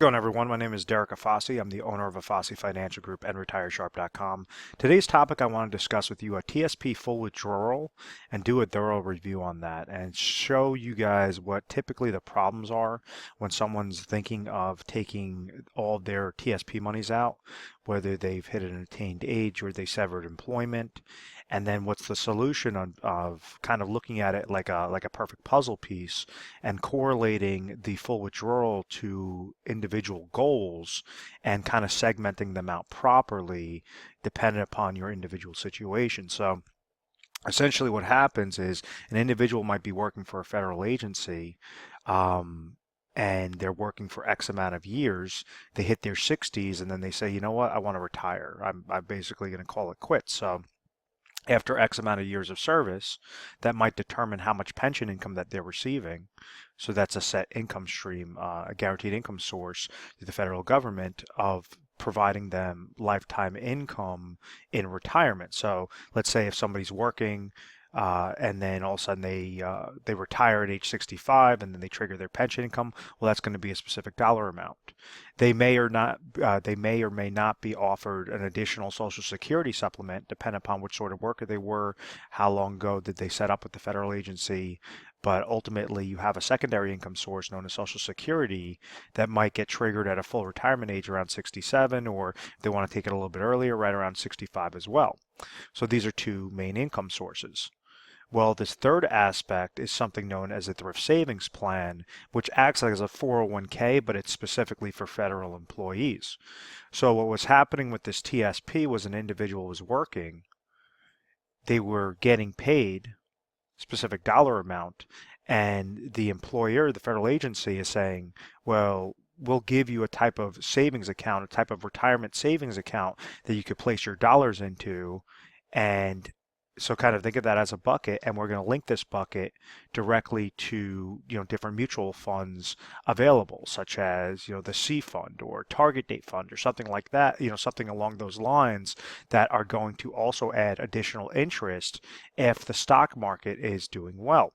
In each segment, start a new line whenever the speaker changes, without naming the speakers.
How's it going, everyone? My name is Derek Afasi. I'm the owner of Afasi Financial Group and RetireSharp.com. Today's topic I want to discuss with you a TSP full withdrawal and do a thorough review on that and show you guys what typically the problems are when someone's thinking of taking all their TSP monies out, whether they've hit an attained age or they severed employment, and then what's the solution of kind of looking at it like a perfect puzzle piece and correlating the full withdrawal to individual goals and kind of segmenting them out properly dependent upon your individual situation. So essentially what happens is an individual might be working for a federal agency, and they're working for X amount of years. They hit their 60s and then they say, you know what, I want to retire. I'm basically going to call it quits. So after X amount of years of service, that might determine how much pension income that they're receiving. So that's a set income stream, a guaranteed income source to the federal government of providing them lifetime income in retirement. So let's say if somebody's working and then all of a sudden they retire at age 65 and then they trigger their pension income, well, that's going to be a specific dollar amount. They may or may not be offered an additional Social Security supplement, depending upon which sort of worker they were, how long ago did they set up with the federal agency. But ultimately, you have a secondary income source known as Social Security that might get triggered at a full retirement age around 67, or if they want to take it a little bit earlier, right around 65 as well. So these are two main income sources. Well, this third aspect is something known as a Thrift Savings Plan, which acts like as a 401k, but it's specifically for federal employees. So what was happening with this TSP was an individual was working, they were getting paid specific dollar amount, and the employer, the federal agency, is saying, well, we'll give you a type of savings account, a type of retirement savings account that you could place your dollars into. And so kind of think of that as a bucket, and we're going to link this bucket directly to, different mutual funds available, such as, the C fund or target date fund or something like that, something along those lines that are going to also add additional interest if the stock market is doing well.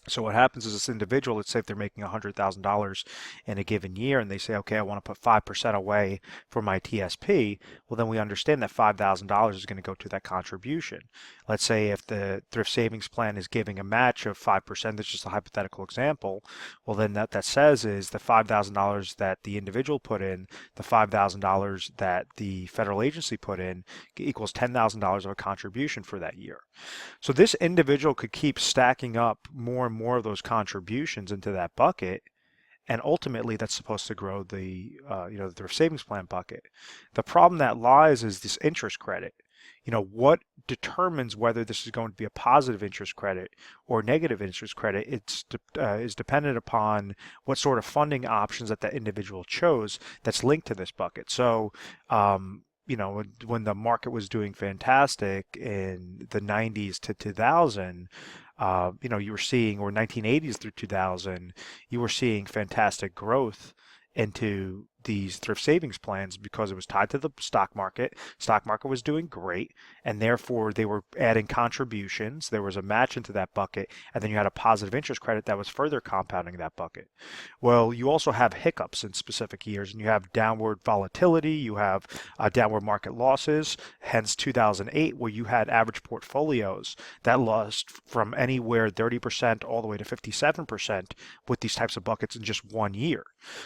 So what happens is this individual, let's say if they're making $100,000 in a given year and they say, okay, I want to put 5% away for my TSP, well, then we understand that $5,000 is going to go to that contribution. Let's say if the thrift savings plan is giving a match of 5%, that's just a hypothetical example, well, then that says is the $5,000 that the individual put in, the $5,000 that the federal agency put in equals $10,000 of a contribution for that year. So this individual could keep stacking up more and more of those contributions into that bucket, and ultimately that's supposed to grow the thrift savings plan bucket. The problem that lies is this interest credit. What determines whether this is going to be a positive interest credit or negative interest credit? Is dependent upon what sort of funding options that individual chose that's linked to this bucket. So when the market was doing fantastic in the 90s to 2000, you were seeing, or 1980s through 2000, you were seeing fantastic growth into these thrift savings plans because it was tied to the stock market. Stock market was doing great, and therefore they were adding contributions. There was a match into that bucket, and then you had a positive interest credit that was further compounding that bucket. Well, you also have hiccups in specific years, and you have downward volatility, you have downward market losses, hence 2008, where you had average portfolios that lost from anywhere 30% all the way to 57% with these types of buckets in just 1 year.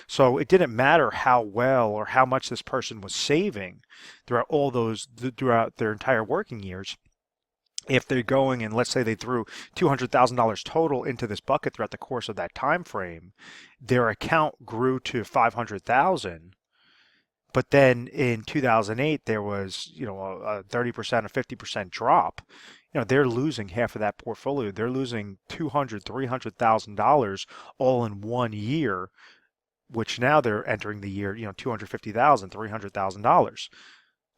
So it didn't matter how well or how much this person was saving throughout their entire working years. If they're going and let's say they threw $200,000 total into this bucket throughout the course of that time frame, their account grew to $500,000. But then in 2008, there was, a 30% or 50% drop. They're losing half of that portfolio. They're losing $200,000, $300,000 all in 1 year, which now they're entering the year, $250,000, $300,000.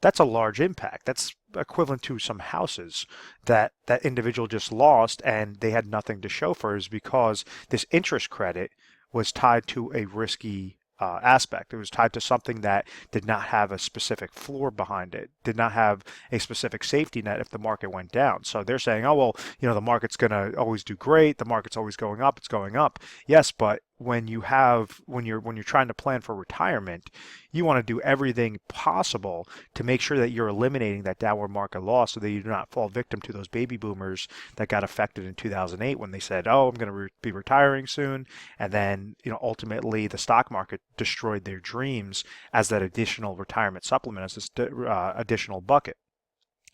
That's a large impact. That's equivalent to some houses that individual just lost, and they had nothing to show for it, because this interest credit was tied to a risky aspect. It was tied to something that did not have a specific floor behind it, did not have a specific safety net if the market went down. So they're saying, oh, well, the market's going to always do great. The market's always going up. It's going up. Yes, but when you're trying to plan for retirement, you want to do everything possible to make sure that you're eliminating that downward market loss so that you do not fall victim to those baby boomers that got affected in 2008 when they said, "Oh, I'm going to be retiring soon," and then ultimately the stock market destroyed their dreams as that additional retirement supplement, as this additional bucket.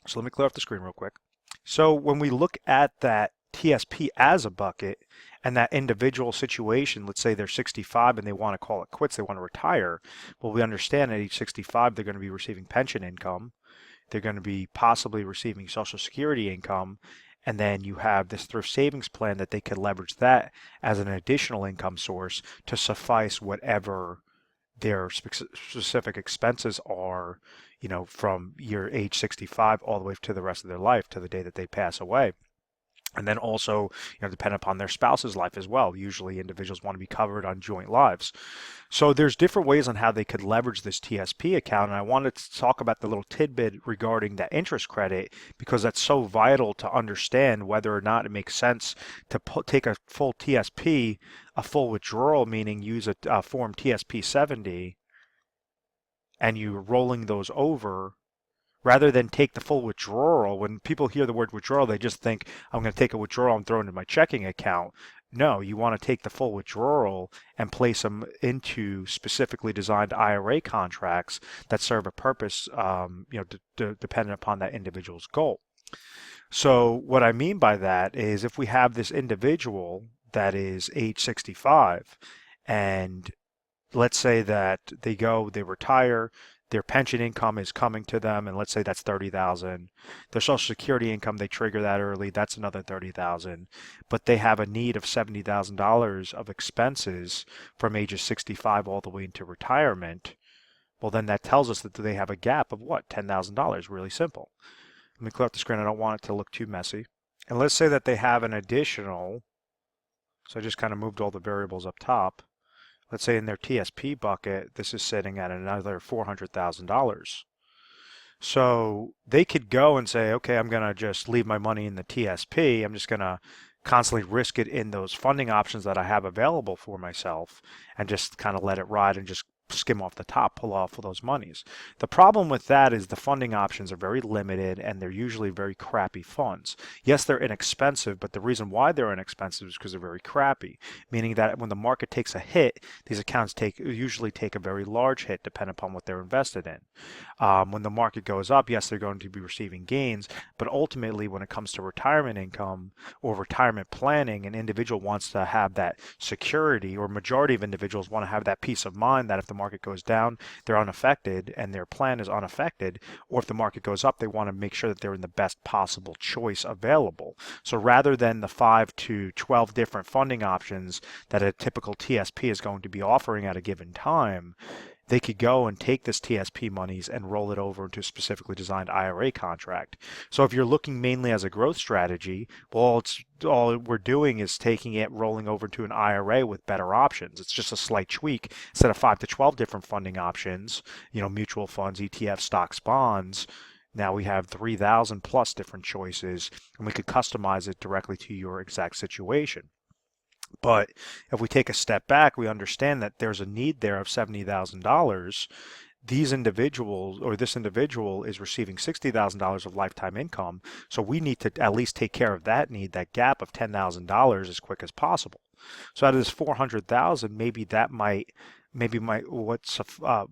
So let me clear up the screen real quick. So when we look at that TSP as a bucket and that individual situation, let's say they're 65 and they want to call it quits, they want to retire. Well, we understand at age 65, they're going to be receiving pension income. They're going to be possibly receiving Social Security income. And then you have this thrift savings plan that they could leverage that as an additional income source to suffice whatever their specific expenses are, from year age 65 all the way to the rest of their life, to the day that they pass away. And then also, depend upon their spouse's life as well. Usually individuals want to be covered on joint lives. So there's different ways on how they could leverage this TSP account. And I wanted to talk about the little tidbit regarding that interest credit, because that's so vital to understand whether or not it makes sense to take a full TSP, a full withdrawal, meaning use a form TSP 70, and you're rolling those over, rather than take the full withdrawal. When people hear the word withdrawal, they just think, I'm going to take a withdrawal and throw it into my checking account. No, you want to take the full withdrawal and place them into specifically designed IRA contracts that serve a purpose, dependent upon that individual's goal. So what I mean by that is, if we have this individual that is age 65, and let's say that they retire, their pension income is coming to them, and let's say that's $30,000. Their Social Security income, they trigger that early, that's another $30,000. But they have a need of $70,000 of expenses from ages 65 all the way into retirement. Well, then that tells us that they have a gap of what? $10,000. Really simple. Let me clear up the screen. I don't want it to look too messy. And let's say that they have an additional, so I just kind of moved all the variables up top. Let's say in their TSP bucket, this is sitting at another $400,000. So they could go and say, okay, I'm going to just leave my money in the TSP. I'm just going to constantly risk it in those funding options that I have available for myself, and just kind of let it ride and just skim off the top, pull off of those monies. The problem with that is the funding options are very limited, and they're usually very crappy funds. Yes, they're inexpensive, but the reason why they're inexpensive is because they're very crappy, meaning that when the market takes a hit, these accounts usually take a very large hit depending upon what they're invested in. When the market goes up, yes, they're going to be receiving gains, but ultimately when it comes to retirement income or retirement planning, an individual wants to have that security, or majority of individuals want to have that peace of mind that if the market goes down, they're unaffected and their plan is unaffected, or if the market goes up, they want to make sure that they're in the best possible choice available. So rather than the 5 to 12 different funding options that a typical TSP is going to be offering at a given time, they could go and take this TSP monies and roll it over into a specifically designed IRA contract. So if you're looking mainly as a growth strategy, well, all we're doing is taking it, rolling over to an IRA with better options. It's just a slight tweak. Instead of 5 to 12 different funding options, mutual funds, ETFs, stocks, bonds, now we have 3,000 plus different choices, and we could customize it directly to your exact situation. But if we take a step back, we understand that there's a need there of $70,000. These individuals, or this individual, is receiving $60,000 of lifetime income. So we need to at least take care of that need, that gap of $10,000, as quick as possible. So out of this $400,000,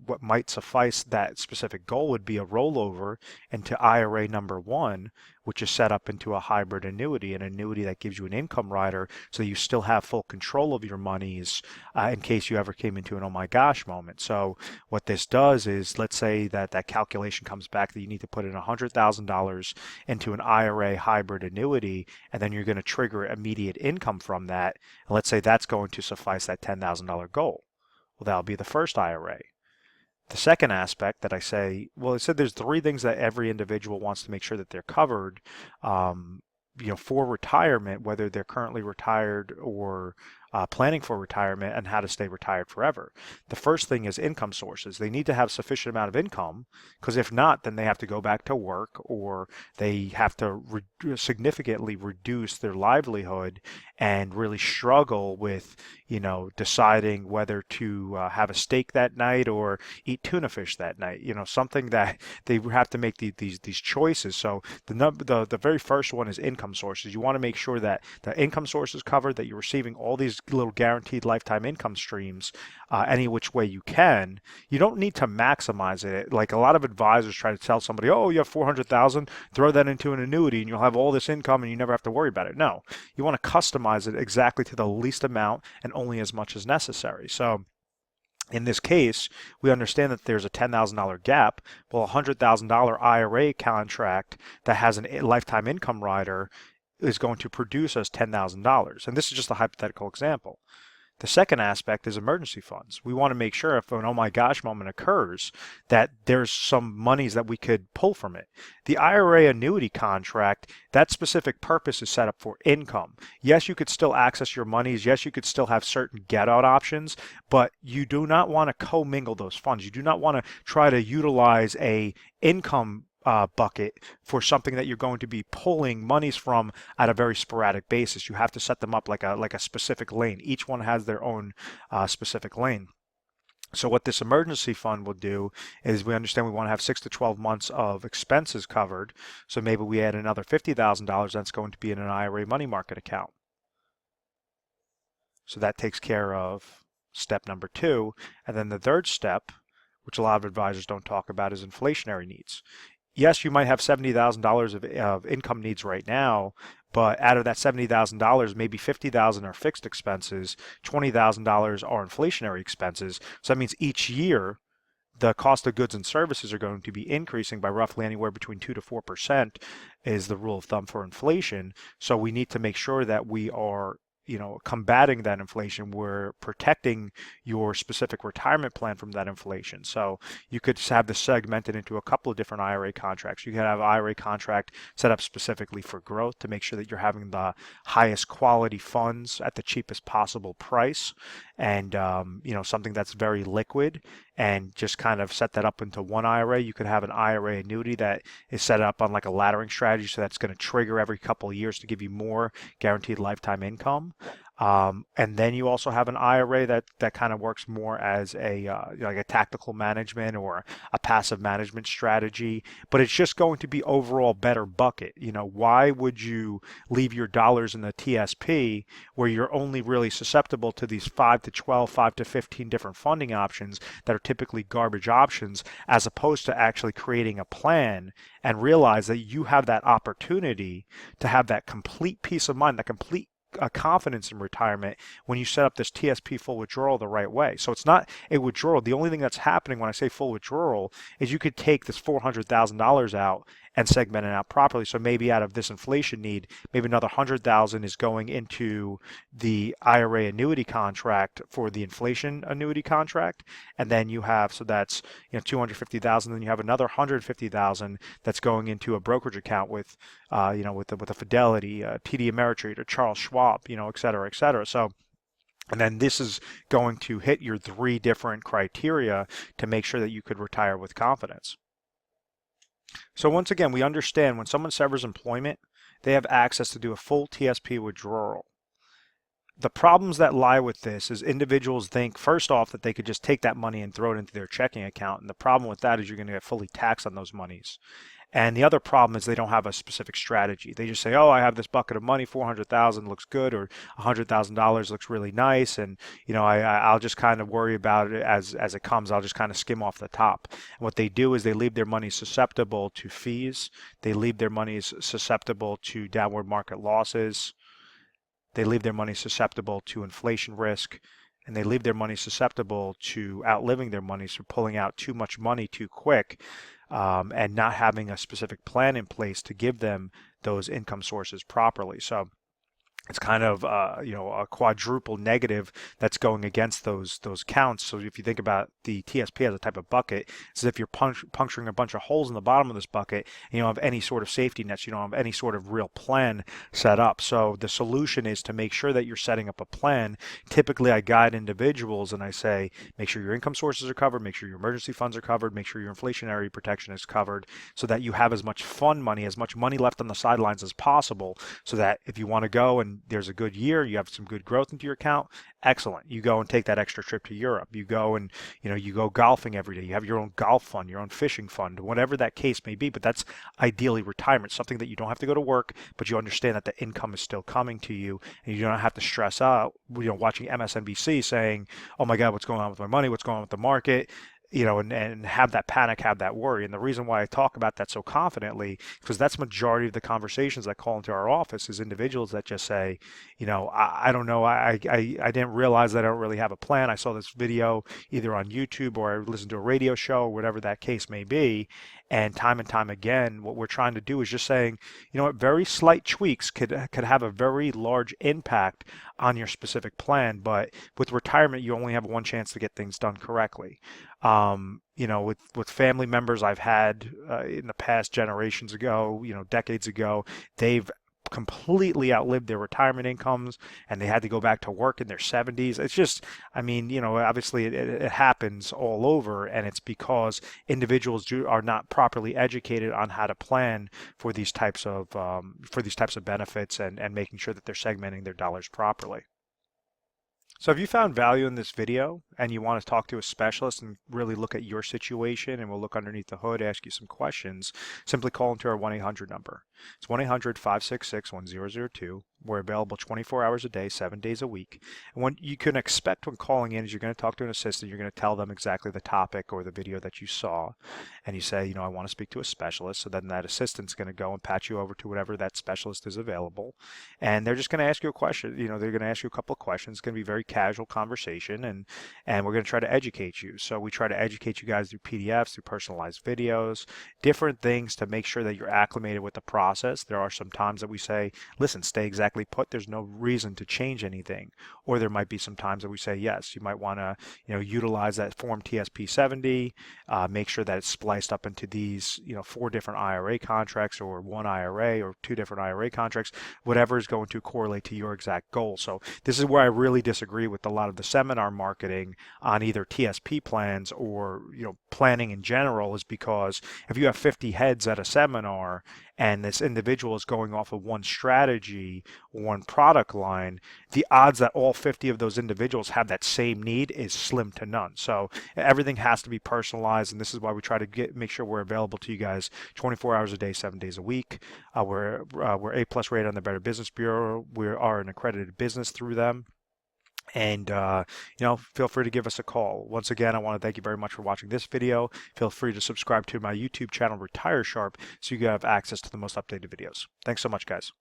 what might suffice that specific goal would be a rollover into IRA number 1, which is set up into a hybrid annuity, an annuity that gives you an income rider, so you still have full control of your monies in case you ever came into an oh my gosh moment. So what this does is, let's say that calculation comes back that you need to put in $100,000 into an IRA hybrid annuity, and then you're going to trigger immediate income from that. And let's say that's going to suffice that $10,000 goal. Well, that'll be the first IRA. The second aspect that I said there's 3 things that every individual wants to make sure that they're covered, for retirement, whether they're currently retired or planning for retirement and how to stay retired forever. The first thing is income sources. They need to have sufficient amount of income, because if not, then they have to go back to work, or they have to significantly reduce their livelihood and really struggle with, deciding whether to have a steak that night or eat tuna fish that night. Something that they have to make these choices. So the very first one is income sources. You want to make sure that the income source is covered, that you're receiving all these little guaranteed lifetime income streams any which way you can. You don't need to maximize it. Like a lot of advisors try to tell somebody, oh, you have 400,000, throw that into an annuity and you'll have all this income and you never have to worry about it. No, you want to customize it exactly to the least amount and only as much as necessary. So in this case, we understand that there's a $10,000 gap. Well, a $100,000 IRA contract that has a lifetime income rider is going to produce us $10,000. And this is just a hypothetical example. The second aspect is emergency funds. We want to make sure if an oh my gosh moment occurs that there's some monies that we could pull from it. The IRA annuity contract, that specific purpose is set up for income. Yes, you could still access your monies. Yes, you could still have certain get out options, but you do not want to commingle those funds. You do not want to try to utilize a income bucket for something that you're going to be pulling monies from at a very sporadic basis. You have to set them up like a specific lane. Each one has their own specific lane. So what this emergency fund will do is we understand we want to have 6 to 12 months of expenses covered. So maybe we add another $50,000 that's going to be in an IRA money market account. So that takes care of step number 2. And then the third step, which a lot of advisors don't talk about, is inflationary needs. Yes, you might have $70,000 of income needs right now, but out of that $70,000, maybe $50,000 are fixed expenses, $20,000 are inflationary expenses. So that means each year, the cost of goods and services are going to be increasing by roughly anywhere between 2 to 4% is the rule of thumb for inflation. So we need to make sure that we are combating that inflation. We're protecting your specific retirement plan from that inflation. So you could have this segmented into a couple of different IRA contracts. You could have an IRA contract set up specifically for growth to make sure that you're having the highest quality funds at the cheapest possible price, and something that's very liquid, and just kind of set that up into one IRA. You could have an IRA annuity that is set up on like a laddering strategy, so that's going to trigger every couple of years to give you more guaranteed lifetime income. And then you also have an IRA that kind of works more as a like a tactical management or a passive management strategy, but it's just going to be overall better bucket. Why would you leave your dollars in the TSP where you're only really susceptible to these 5 to 12, 5 to 15 different funding options that are typically garbage options, as opposed to actually creating a plan and realize that you have that opportunity to have that complete peace of mind, that complete confidence in retirement when you set up this TSP full withdrawal the right way. So it's not a withdrawal. The only thing that's happening when I say full withdrawal is you could take this $400,000 out and segment it out properly. So maybe out of this inflation need, maybe another 100,000 is going into the IRA annuity contract for the inflation annuity contract, and then you have, so that's 250,000. Then you have another 150,000 that's going into a brokerage account with with a Fidelity, TD Ameritrade, or Charles Schwab, et cetera, et cetera. So. And then this is going to hit your 3 different criteria to make sure that you could retire with confidence. So once again, we understand when someone severs employment, they have access to do a full TSP withdrawal. The problems that lie with this is individuals think, first off, that they could just take that money and throw it into their checking account. And the problem with that is you're going to get fully taxed on those monies. And the other problem is they don't have a specific strategy. They just say, oh, I have this bucket of money, 400,000 looks good, or $100,000 looks really nice, and I'll just kind of worry about it as it comes. I'll just kind of skim off the top. And what they do is they leave their money susceptible to fees. They leave their money susceptible to downward market losses. They leave their money susceptible to inflation risk, and they leave their money susceptible to outliving their money, so pulling out too much money too quick, and not having a specific plan in place to give them those income sources properly. So it's kind of a quadruple negative that's going against those counts. So if you think about the TSP as a type of bucket, it's as if you're puncturing a bunch of holes in the bottom of this bucket, and you don't have any sort of safety nets, you don't have any sort of real plan set up. So the solution is to make sure that you're setting up a plan. Typically I guide individuals and I say, make sure your income sources are covered, make sure your emergency funds are covered, make sure your inflationary protection is covered, so that you have as much fund money, as much money left on the sidelines as possible, so that if you want to go and there's a good year, you have some good growth into your account, excellent. You go and take that extra trip to Europe. You go and, you go golfing every day. You have your own golf fund, your own fishing fund, whatever that case may be. But that's ideally retirement, something that you don't have to go to work, but you understand that the income is still coming to you, and you don't have to stress out, watching MSNBC saying, oh my God, what's going on with my money? What's going on with the market? And have that panic, have that worry. And the reason why I talk about that so confidently, because that's majority of the conversations that call into our office is individuals that just say, I don't know, I didn't realize that I don't really have a plan. I saw this video either on YouTube or I listened to a radio show or whatever that case may be. And time again, what we're trying to do is just saying, very slight tweaks could have a very large impact on your specific plan. But with retirement, you only have one chance to get things done correctly. With family members I've had in the past, generations ago, decades ago, they've completely outlived their retirement incomes and they had to go back to work in their 70s. It's just, obviously it happens all over, and it's because individuals are not properly educated on how to plan for these types of benefits, and making sure that they're segmenting their dollars properly. So if you found value in this video and you want to talk to a specialist and really look at your situation, and we'll look underneath the hood, ask you some questions, simply call into our 1-800 number. It's 1-800-566-1002. We're available 24 hours a day, 7 days a week. And what you can expect when calling in is you're going to talk to an assistant. You're going to tell them exactly the topic or the video that you saw. And you say, I want to speak to a specialist. So then that assistant's going to go and patch you over to whatever that specialist is available. And they're just going to ask you a question. They're going to ask you a couple of questions. It's going to be a very casual conversation. And we're going to try to educate you. So we try to educate you guys through PDFs, through personalized videos, different things to make sure that you're acclimated with the process. There are some times that we say, listen, stay exactly put. There's no reason to change anything. Or there might be some times that we say, yes, you might want to, utilize that form TSP 70, make sure that it's spliced up into these, 4 different IRA contracts, or 1 IRA, or 2 different IRA contracts, whatever is going to correlate to your exact goal. So this is where I really disagree with a lot of the seminar marketing on either TSP plans or, planning in general, is because if you have 50 heads at a seminar and this individual is going off of one strategy, one product line, the odds that all 50 of those individuals have that same need is slim to none. So everything has to be personalized, and this is why we try to make sure we're available to you guys 24 hours a day, 7 days a week. We're A+ rated on the Better Business Bureau. We are an accredited business through them. And, feel free to give us a call. Once again, I want to thank you very much for watching this video. Feel free to subscribe to my YouTube channel, Retire Sharp, so you have access to the most updated videos. Thanks so much, guys.